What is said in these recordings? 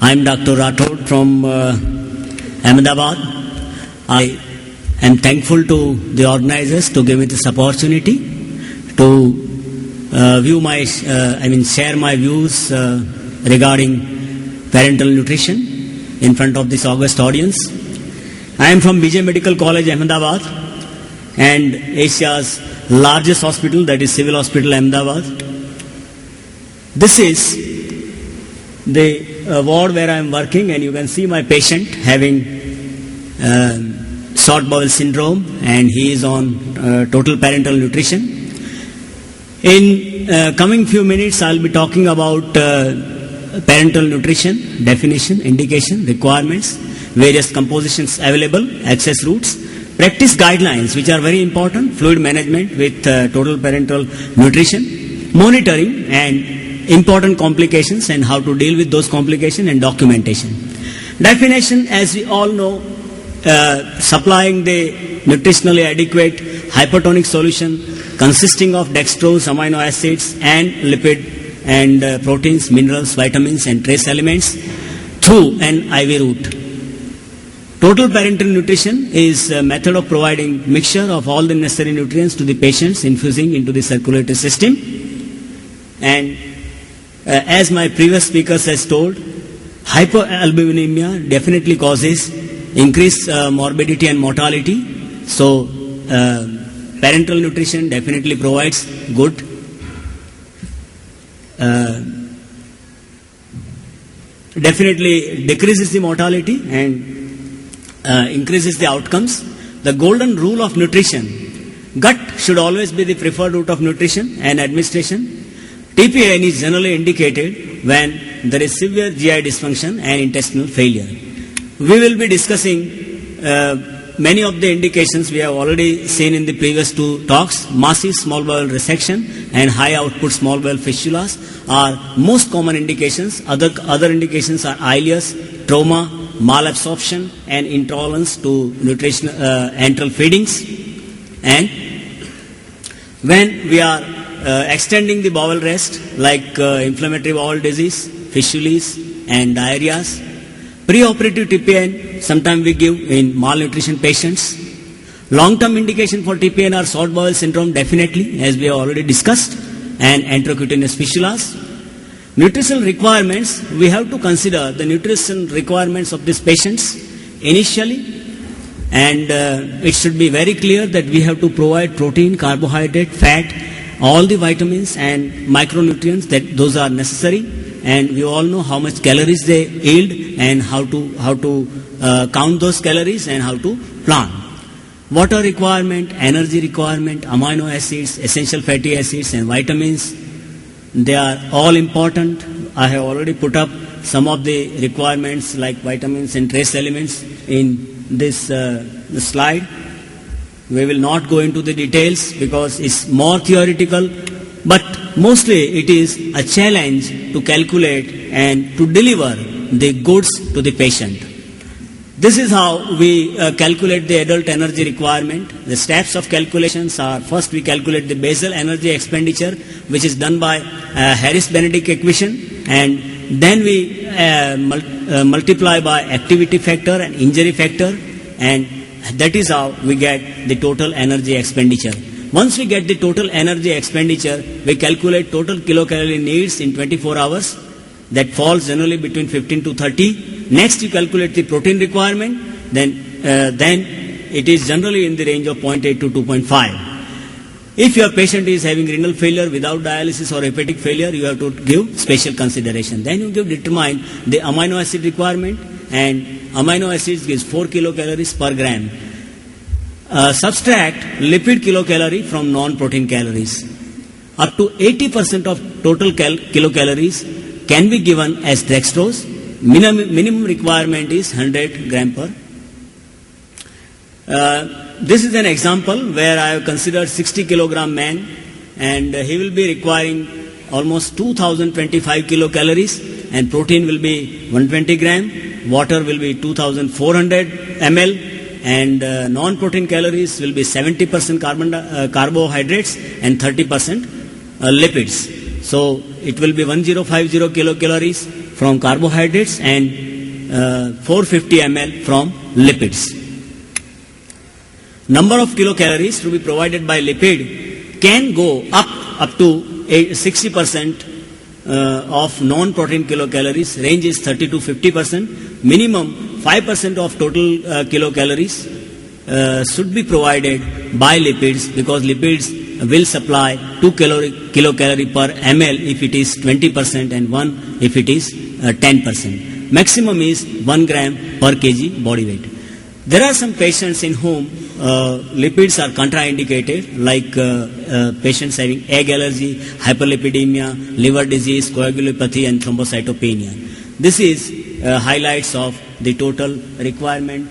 I'm Dr. Rathod from Ahmedabad. I am thankful to the organizers to give me this opportunity to share my views regarding parental nutrition in front of this august audience. I am from BJ Medical College, Ahmedabad, and Asia's largest hospital, that is Civil Hospital, Ahmedabad. This is the ward where I am working, and you can see my patient having short bowel syndrome, and he is on total parental nutrition. In coming few minutes, I will be talking about parental nutrition, definition, indication, requirements, various compositions available, access routes, practice guidelines, which are very important, fluid management with total parental nutrition, monitoring and important complications and how to deal with those complications, and documentation. Definition, as we all know, supplying the nutritionally adequate hypertonic solution consisting of dextrose, amino acids and lipid and proteins, minerals, vitamins and trace elements through an IV route. Total parental nutrition is a method of providing mixture of all the necessary nutrients to the patients, infusing into the circulatory system. And as my previous speakers has told, hypoalbuminemia definitely causes increased morbidity and mortality. So parental nutrition definitely provides good definitely decreases the mortality and increases the outcomes. The golden rule of nutrition: gut should always be the preferred route of nutrition and administration. TPN is generally indicated when there is severe GI dysfunction and intestinal failure. We will be discussing many of the indications we have already seen in the previous two talks. Massive small bowel resection and high output small bowel fistulas are most common indications. Other indications are ileus, trauma, malabsorption and intolerance to nutritional enteral feedings. And when we are extending the bowel rest, like inflammatory bowel disease, fistulas and diarrheas, preoperative TPN sometimes we give in malnutrition patients. Long-term indication for TPN are short bowel syndrome, definitely, as we have already discussed, and enterocutaneous fistulas. Nutritional requirements, we have to consider the nutrition requirements of these patients initially, and it should be very clear that we have to provide protein, carbohydrate, fat, all the vitamins and micronutrients that those are necessary, and we all know how much calories they yield and how to count those calories and how to plan. Water requirement, energy requirement, amino acids, essential fatty acids and vitamins, they are all important. I have already put up some of the requirements like vitamins and trace elements in this slide. We will not go into the details because it's more theoretical, but mostly it is a challenge to calculate and to deliver the goods to the patient. This is how we calculate the adult energy requirement. The steps of calculations are: first we calculate the basal energy expenditure, which is done by Harris-Benedict equation, and then we multiply by activity factor and injury factor, and that is how we get the total energy expenditure. Once we get the total energy expenditure, we calculate total kilocalorie needs in 24 hours. That falls generally between 15 to 30. Next, you calculate the protein requirement. Then it is generally in the range of 0.8 to 2.5. If your patient is having renal failure without dialysis or hepatic failure, you have to give special consideration. Then you determine the amino acid requirement, and amino acids gives 4 kilocalories per gram. Subtract lipid kilocalorie from non-protein calories. Up to 80% of total kilocalories can be given as dextrose. Minimum requirement is 100 gram per. This is an example where I have considered 60 kilogram man, and he will be requiring almost 2025 kilocalories, and protein will be 120 gram, water will be 2400 ml, and non-protein calories will be 70% carbohydrates and 30% lipids. So it will be 1050 kilocalories from carbohydrates and 450 ml from lipids. Number of kilocalories to be provided by lipid can go up to 60% of non-protein kilocalories. Range is 30 to 50%. Minimum 5% of total kilocalories should be provided by lipids, because lipids will supply 2 kilocalorie per ml if it is 20% and 1 if it is 10%. Maximum is 1 gram per kg body weight. There are some patients in whom lipids are contraindicated, like patients having egg allergy, hyperlipidemia, liver disease, coagulopathy and thrombocytopenia. This is highlights of the total requirement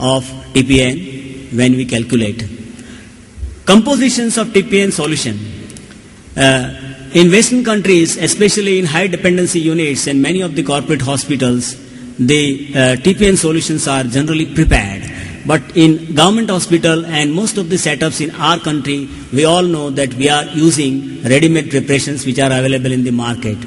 of TPN when we calculate. Compositions of TPN solution. In Western countries, especially in high dependency units and many of the corporate hospitals, the TPN solutions are generally prepared. But in government hospital and most of the setups in our country, we all know that we are using ready-made preparations which are available in the market.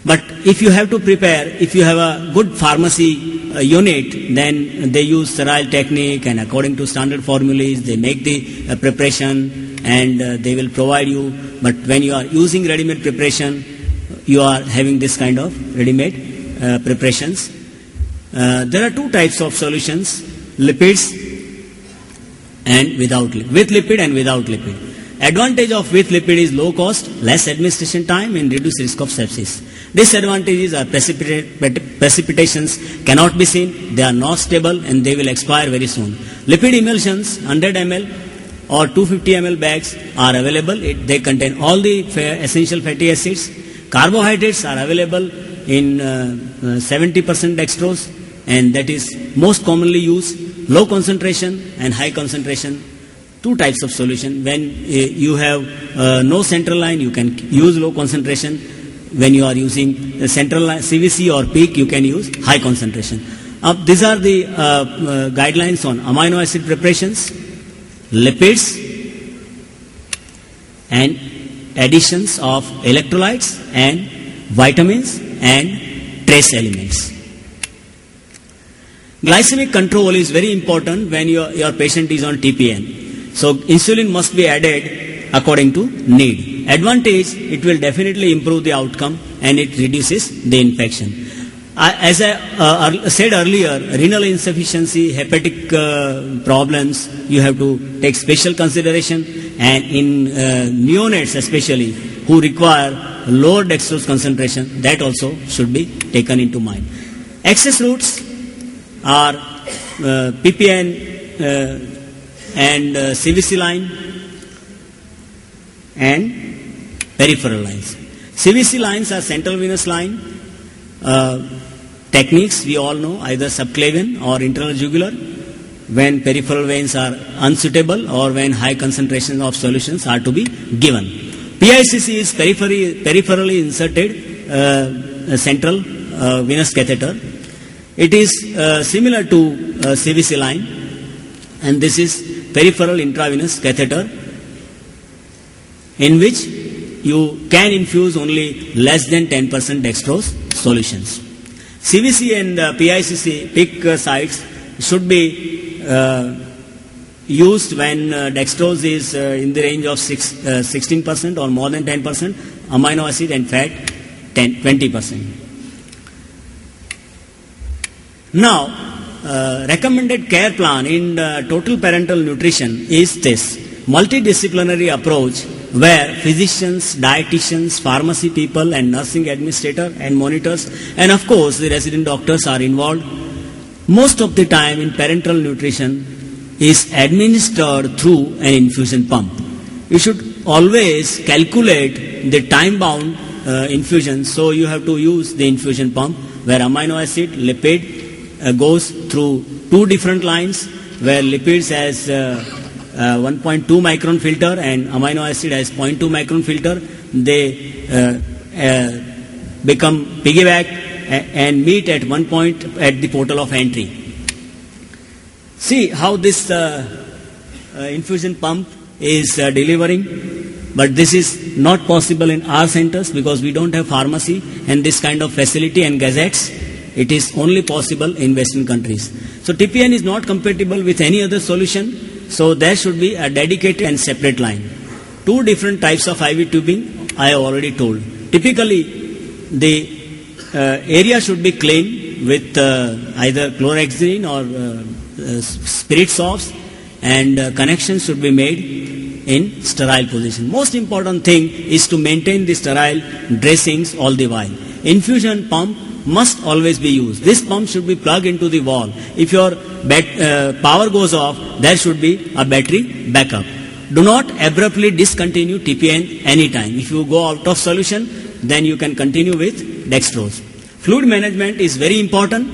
But if you have to prepare, if you have a good pharmacy unit, then they use sterile technique, and according to standard formulas, they make the preparation and they will provide you. But when you are using ready-made preparation, you are having this kind of ready-made preparations. There are two types of solutions: lipids and with lipid and without lipid. Advantage of with lipid is low cost, less administration time and reduced risk of sepsis. Disadvantages are precipitations cannot be seen, they are not stable and they will expire very soon. Lipid emulsions 100 ml or 250 ml bags are available. They contain all the essential fatty acids. Carbohydrates are available in 70% dextrose, and that is most commonly used. Low concentration and high concentration. Two types of solution. When you have no central line, you can use low concentration. When you are using the central line, CVC or peak, you can use high concentration. These are the guidelines on amino acid preparations, lipids, and additions of electrolytes and vitamins and trace elements. Glycemic control is very important when your patient is on TPN. So insulin must be added according to need. Advantage, it will definitely improve the outcome and it reduces the infection. As I said earlier, renal insufficiency, hepatic problems, you have to take special consideration, and in neonates especially, who require lower dextrose concentration, that also should be taken into mind. Access routes are PPN and CVC line and peripheral lines. CVC lines are central venous line. Techniques we all know, either subclavian or internal jugular, when peripheral veins are unsuitable or when high concentrations of solutions are to be given. PICC is peripherally inserted central venous catheter. It is similar to CVC line, and this is peripheral intravenous catheter, in which you can infuse only less than 10% dextrose solutions. CVC and PICC peak sites should be used when dextrose is in the range of 16% or more than 10%, amino acid and fat 20%. Now, recommended care plan in total parental nutrition is this: multidisciplinary approach where physicians, dietitians, pharmacy people and nursing administrator and monitors and of course the resident doctors are involved. Most of the time in parenteral nutrition is administered through an infusion pump. You should always calculate the time bound infusion, so you have to use the infusion pump where amino acid, lipid goes through two different lines, where lipids has 1.2 micron filter and amino acid has 0.2 micron filter. They become piggybacked and meet at one point at the portal of entry. See how this infusion pump is delivering. But this is not possible in our centers because we don't have pharmacy and this kind of facility and gazettes. It is only possible in Western countries. So TPN is not compatible with any other solution. So there should be a dedicated and separate line. Two different types of IV tubing I have already told. Typically, the area should be clean with either chlorhexidine or spirit salts, and connections should be made in sterile position. Most important thing is to maintain the sterile dressings all the while. Infusion pump must always be used. This pump should be plugged into the wall. If your power goes off, there should be a battery backup. Do not abruptly discontinue TPN anytime. If you go out of solution, then you can continue with dextrose. Fluid management is very important.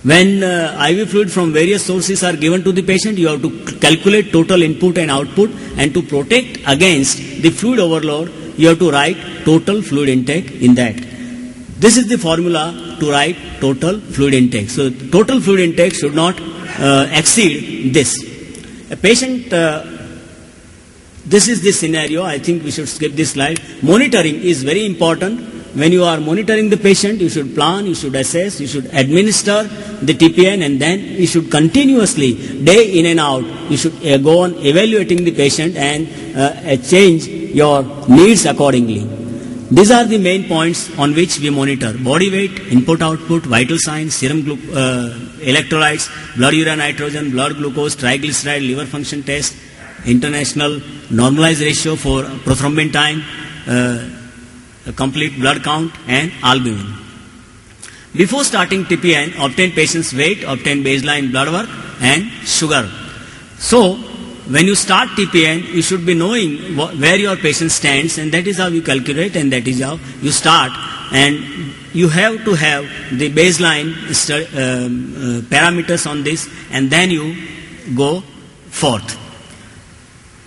When IV fluid from various sources are given to the patient, you have to calculate total input and output, and to protect against the fluid overload, you have to write total fluid intake in that. This is the formula to write total fluid intake. So total fluid intake should not exceed this. A patient, this is the scenario. I think we should skip this slide. Monitoring is very important. When you are monitoring the patient, you should plan, you should assess, you should administer the TPN, and then you should continuously, day in and out, you should go on evaluating the patient and change your needs accordingly. These are the main points on which we monitor: body weight, input output, vital signs, serum electrolytes, blood urea nitrogen, blood glucose, triglyceride, liver function test, international normalized ratio for prothrombin time, complete blood count, and albumin. Before starting TPN, obtain patient's weight, obtain baseline blood work and sugar. So, when you start TPN, you should be knowing where your patient stands, and that is how you calculate, and that is how you start. And you have to have the baseline parameters on this, and then you go forth.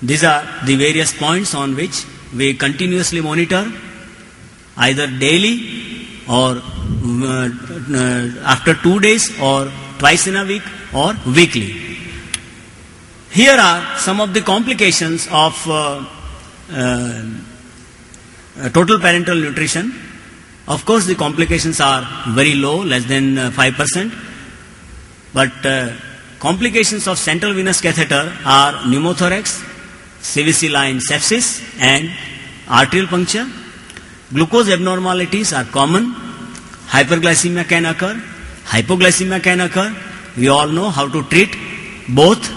These are the various points on which we continuously monitor, either daily or after 2 days or twice in a week or weekly. Here are some of the complications of total parenteral nutrition. Of course, the complications are very low, less than 5%. But complications of central venous catheter are pneumothorax, CVC line sepsis, and arterial puncture. Glucose abnormalities are common. Hyperglycemia can occur. Hypoglycemia can occur. We all know how to treat both.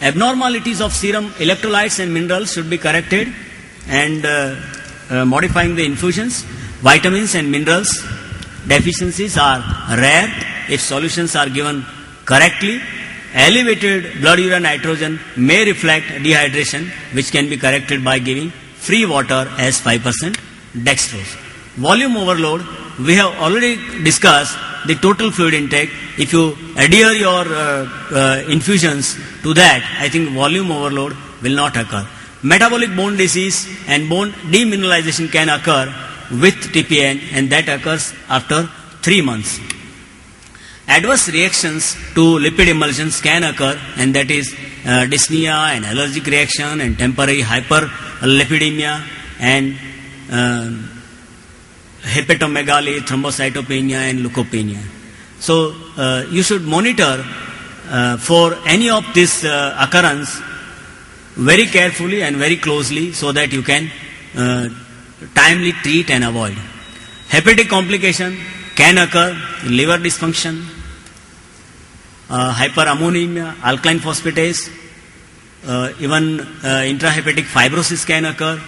Abnormalities of serum electrolytes and minerals should be corrected, and modifying the infusions. Vitamins and minerals deficiencies are rare if solutions are given correctly. Elevated blood urea nitrogen may reflect dehydration, which can be corrected by giving free water as 5% dextrose. Volume overload, we have already discussed the total fluid intake. If you adhere your infusions to that, I think volume overload will not occur. Metabolic bone disease and bone demineralization can occur with TPN, and that occurs after 3 months. Adverse reactions to lipid emulsions can occur, and that is dyspnea and allergic reaction and temporary hyperlipidemia and hepatomegaly, thrombocytopenia and leukopenia. So you should monitor for any of this occurrence very carefully and very closely, so that you can timely treat and avoid. Hepatic complication can occur in liver dysfunction, hyperammonemia, alkaline phosphatase, even intrahepatic fibrosis can occur,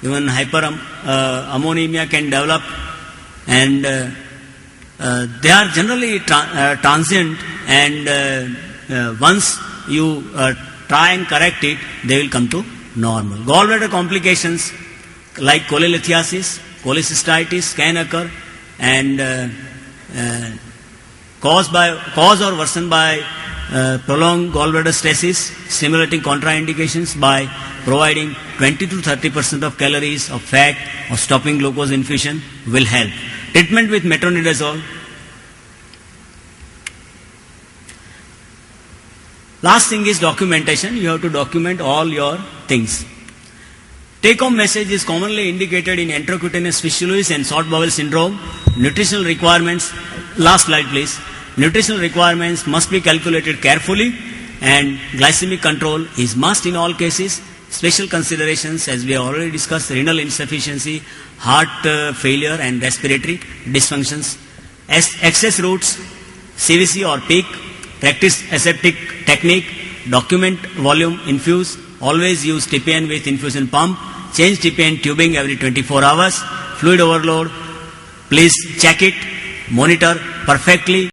even hyperammonemia can develop, and they are generally transient, and once you try and correct it, they will come to normal. Gallbladder complications like cholelithiasis, cholecystitis can occur, and cause or worsen by prolonged gallbladder stasis, stimulating contraindications by providing 20 to 30% of calories of fat or stopping glucose infusion will help. Treatment with metronidazole. Last thing is documentation. You have to document all your things. Take-home message is commonly indicated in enterocutaneous fistulas and short bowel syndrome. Nutritional requirements, last slide please. Nutritional requirements must be calculated carefully, and glycemic control is must in all cases. Special considerations, as we have already discussed, renal insufficiency, heart failure and respiratory dysfunctions. Access routes, CVC or peak, practice aseptic technique, document volume infuse, always use TPN with infusion pump, change TPN tubing every 24 hours, fluid overload, please check it, monitor perfectly.